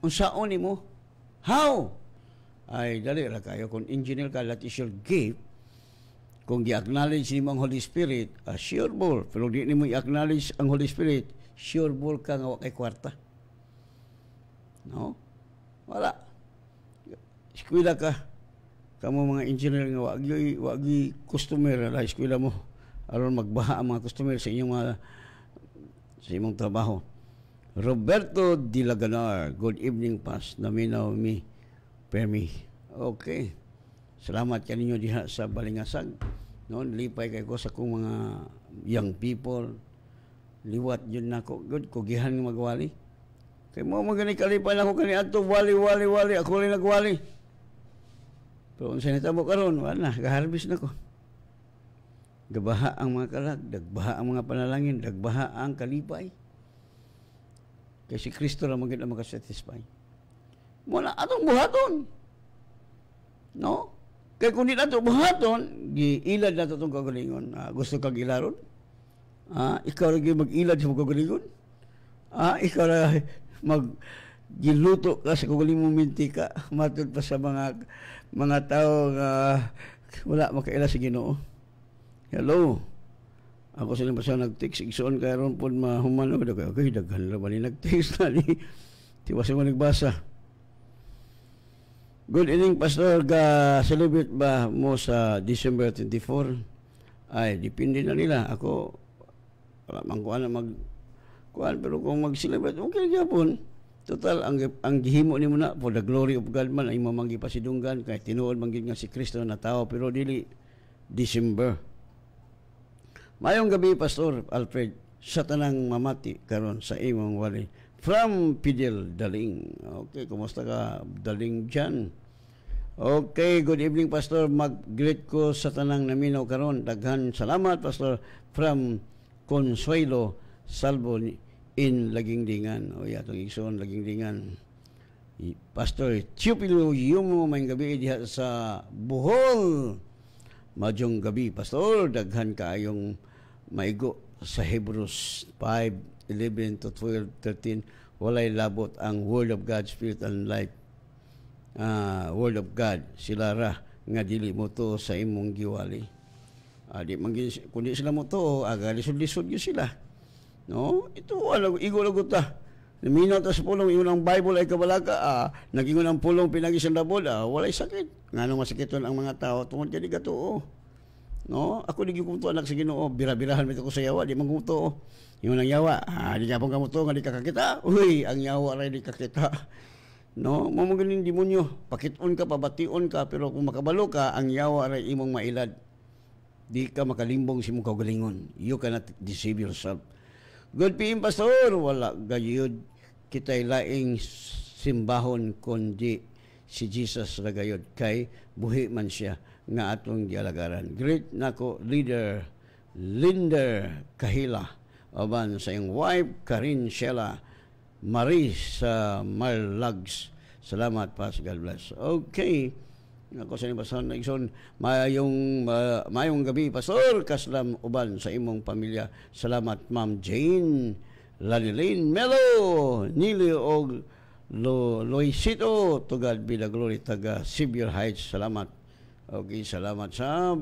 Speaker 1: Unsaon nimo? How? Ay dali ra kayo kung engineer ka, that is your gift. Kung gi-acknowledge nimo ang Holy Spirit, sure ball. Pero di nimo i-acknowledge ang Holy Spirit, sure ball ka nga wa kay kwarta. No? Wala. Eskwela ka. Kamo mga engineer nga wagi customer la eskwela mo aron magbaha ang mga customer sa imong trabaho. Roberto Dilaganar, good evening pas, naminaw mi Permi. Okay. Salamat kaninyo diha sa Balingasag. No, lipay kay ko sa kong mga young people. Liwat yun nako. Good ko gihan nga magwali. Kay mo magani kalipay na ko kani adto wali ako rin nagwali. Pero unsa nitabo karon wala gaharbis na ko. Gabaha ang mga kalag, dagbaha ang mga panalangin, dagbaha ang kalipay. Kay si Kristo lang maganda makasatisfy. Muna atong buhaton. No? Kaya kung di nato buhaton, giilad na itong kagalingon. Gusto kang ilaron? Ikaw lagi mag-ilad sa kagalingon? Ikaw na giluto ka sa kagalingon mintika, matod pa sa mga tao wala makaila sa Ginoo. Hello. Ako sila pa sa nag-text, igsoon kaya ron po mahumano. Okay, daghan lang ba ni nag-text na ni. Tiwas mo nagbasa. Good evening, Pastor. Celebrate ba mo sa December 24? Ay, depende na nila. Ako, wala man kuha na kuhaan, pero kung mag-celebrate, okay gyapon. Total ang gihimo nimo na for the glory of God man ay mamanggi pasidunggan kay tinuod man gid nga si Kristo na tao pero dili December. Mayong gabi Pastor Alfred sa tanang mamati karon sa imong wali from Fidel Daling. Okay, kumusta ka Daling dyan? Okay, good evening Pastor. Mag-greet ko sa tanang naminaw karon. Daghan salamat Pastor from Consuelo Salvo in Lagingdingan. O yatong igsoon Lagingdingan. Pastor Chupilo Yumo may gabi diha sa Bohol. Madyong gabi Pastor, daghan kaayong maigo sa Hebrews 5:11 to 12:13. Walay labot ang Word of God, Spirit and Life. Word of God sila ra nga dili mo to sa imong giwali. Di manggi kundi sila mo to aga lisod-lisod gyud sila. No? Ito ano igo lagot ta. Naminaw ta sa pulong ingon ang Bible ay kabalaga. Nagingon ang pulong pinagisang dabod. Walay sakit. Ngano masakiton ang mga tao tungod kay gatuo. No? Ako di gyud ko anak sa Ginoo. Bira-birahan mi ko sa yawa, di man ko to. Ingon ang yawa, di gyapon ka mo to nga di ka kakita. Uy, ang yawa ray di kakita. No, mo ganing demonyo. Pakit-on ka, pabation ka, pero kung makabalo ka, ang yawa ray imong mailad. Di ka makalimbong si mong kaugalingon. You cannot deceive yourself. Good PM Pastor, wala gayud kitay laing simbahon kundi si Jesus ra gayud kay buhi man siya nga atong gialagaran. Great nako leader Linder Kahila aban sa iyong wife Karin Sheila Marie sa Marlags. Salamat pa, God bless. Okay. Ako sa basahan na igsoon, mayong gabi, Pastor, kaslam uban sa imong pamilya. Salamat, Ma'am Jane, Lalilene, Melo, Nili, og Loisito, to God be the glory, taga Sibier Heights. Salamat. Okay, salamat sa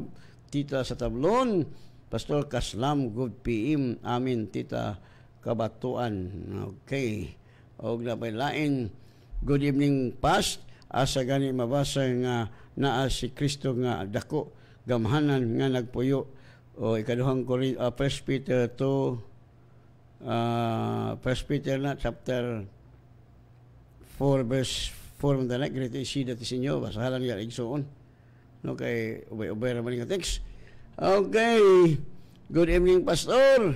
Speaker 1: Tita sa Tablon, Pastor Kaslam, good PM, amin, Tita Kabatuan. Okay. Og napay lain, good evening, Past. Asa gani mabasa nga naa si Kristo nga dako gamhanan nga nagpuyo o ikaduhang First Peter 2 First Peter na chapter 4 verse 4 man na great is he that is in you basahan niya igsoon no kay ubay ra man nga text. Okay, good evening Pastor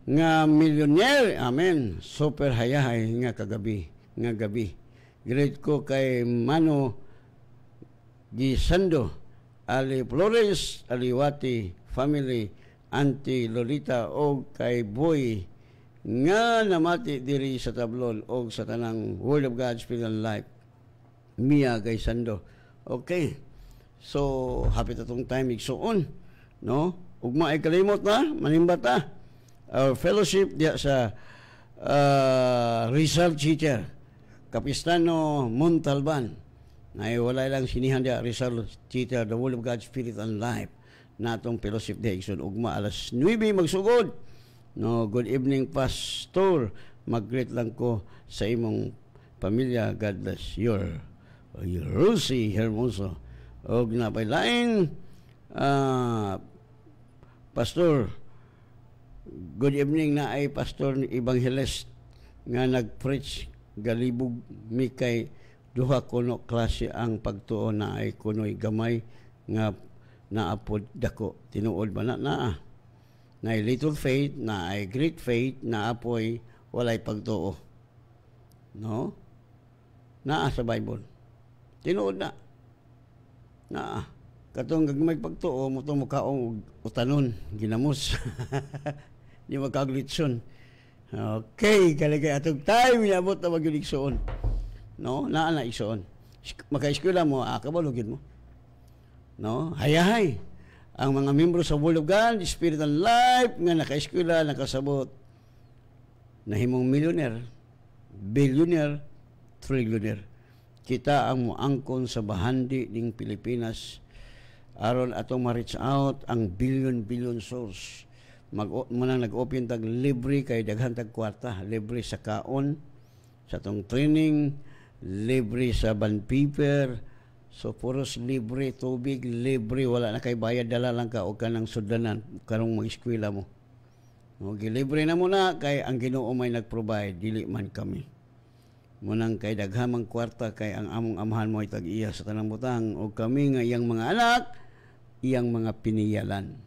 Speaker 1: nga millionaire, amen, super hayahay nga gabi great ko kay Mano Gisando, Ali Flores, Aliwati family, Auntie Lolita o kay Boy nga namati diri sa Tablon o sa tanang Word of God, Spirit and Life. Mia Gaysando. Okay. So, happy tatong time igsoon, no? Ugma ay kalimot na, manimba ta. Our fellowship diya sa Rizal Teacher Kapistano Montalban na wala lang sinihan dia Rizal Teacher, the Word of God, Spirit and Life na atong fellowship dia igsoon ugma alas 9 magsugod. No, good evening Pastor. Mag-greet lang ko sa imong pamilya. God bless your Rosie Hermoso. Og napay lain Pastor. Good evening na ay Pastor Evangelist nga nag-preach galibog mi kay duha kuno klase ang pagtuo na ay kunoy gamay nga naapod dako tinuod ba na ay little faith na ay great faith na apoy walay pagtuo, no? Naa sa Bible tinuod na katong gagmay pagtuo mo tong mukaong utanon ginamos di makaglitson. Okay, kaligay atong time niabot na mag-igsoon. No, naa na igsoon. Maka-eskwela mo, kabalugin mo. No, hayahay. Ang mga membro sa Word of God, Spirit and Life nga naka-eskwela, nakasabot nahimong millionaire, billionaire, trillionaire. Kita ang muangkon sa bahandi ning Pilipinas aron atong ma-reach out ang billion souls. Manang nag-open tag libre kay daghan tag kwarta, libre sa kaon, sa tong training, libre sa bond paper, so puros libre, tubig libre, wala na kay bayad, dala lang ka o kanang sudanan karong mag-eskwela mo. Okay, libre na muna kay ang Ginoo may nag-provide, dili man kami. munang kay daghamang kwarta kay ang among amahan mo ay tag-iya sa tanang butang o kami nga iyang mga anak, iyang mga piniyalan.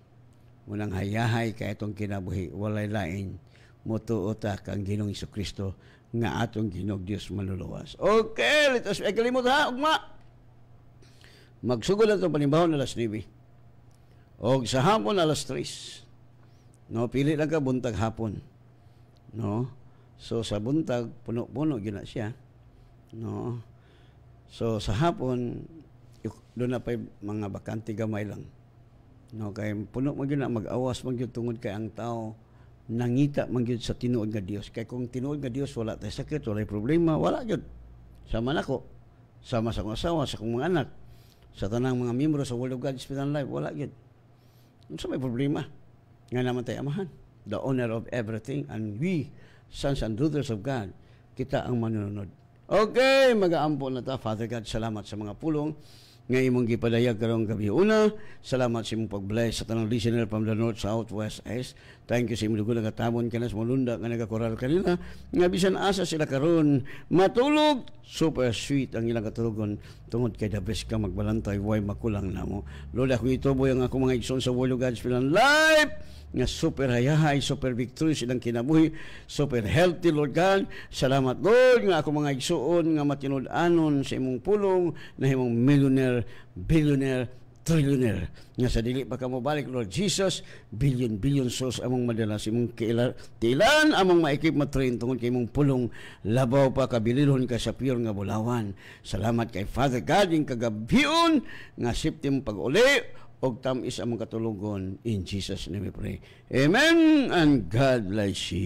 Speaker 1: Munang hayahay kay atong kinabuhi, walay lain, mutuota kang Ginoong Jesucristo nga atong Ginoong Dios manluluwas. Okay, let us kalimot ha, ugma. Magsugod na itong panibahon alas 9. O sa hapon alas 3. No, pili lang ka buntag hapon. No? So sa buntag puno-puno gina siya. No? So sa hapon doon na pa mga bakante gamay lang. No, kay puno man gyud na mag-awas man gyud tungod kay ang tao nangita man gyud sa tinuod nga Dios. Kay kung tinuod nga Dios wala tay sakit, wala problema, wala gyud. Sama nako, sama sa akong asawa, sa akong mga anak, sa tanang mga miyembro sa Word of God Hospital Life, wala gyud. Unsa may problema? Nga naman tay amahan, the owner of everything, and we sons and daughters of God, kita ang manunod. Okay, mag-aampo na ta. Father God, salamat sa mga pulong nga imong gipadayag karong gabi. Una, salamat sa imong pag-bless sa tanang listener from the north, south, west, east. Thank you sa imong dugo nagatabon kana sa mulunda nga nagakoral kanila. Nga bisan asa sila karon matulog, super sweet ang ilang katulogon tungod kay the best ka magbalantay, way makulang namo. Lord, ako ituboy ang akong mga igsoon sa Word of God Spirit Life nga super hayahay, super victorious ilang kinabuhi, super healthy, Lord God. Salamat, Lord, nga ako mga igsuon nga matinud-anon sa imong pulong na imong millionaire, billionaire, trillionaire. Nga sa dili pa ka mo balik, Lord Jesus, billion souls among madala sa imong tilan, among maikip matrain tungod kay imong pulong, labaw pa kabililhon ka sa pure nga bulawan. Salamat kay Father God, yung kagabion, nga siptim pag-uli, og tamis among katulugon. In Jesus' name we pray. Amen and God bless you.